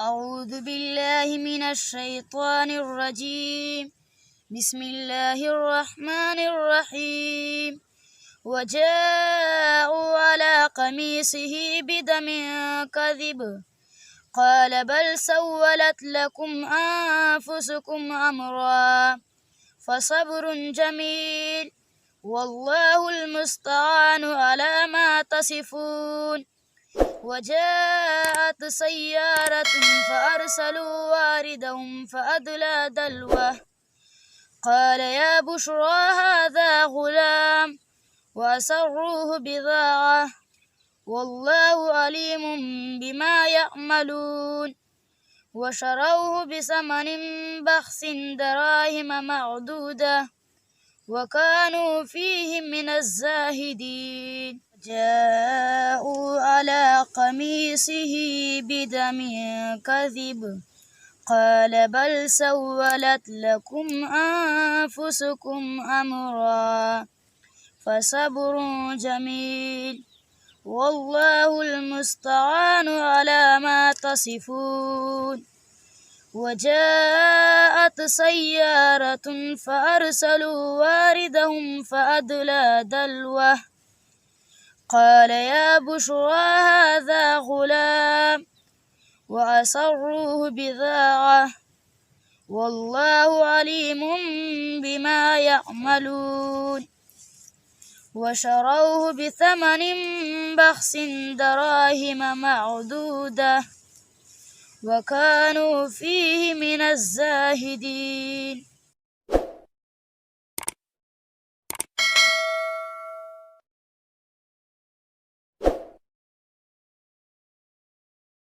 أعوذ بالله من الشيطان الرجيم. بسم الله الرحمن الرحيم. وجاءوا على قميصه بدم كذب قال بل سولت لكم أنفسكم أمرا فصبر جميل والله المستعان على ما تصفون. وجاءت سيارة فأرسلوا واردهم فأدلى دلوه قال يا بشرى هذا غلام وأسروه بضاعة والله عليم بما يعملون. وشروه بثمن بخس دراهم معدودة وكانوا فيه من الزاهدين. جاءوا على قميصه بدم كذب قال بل سولت لكم أنفسكم أمرا فصبر جميل والله المستعان على ما تصفون. وجاءت سيارة فأرسلوا واردهم فأدلى دلوه قال يا بشرى هذا غلام وأسروه بضاعة والله عليم بما يعملون. وشروه بثمن بخس دراهم معدودة وكانوا فيه من الزاهدين.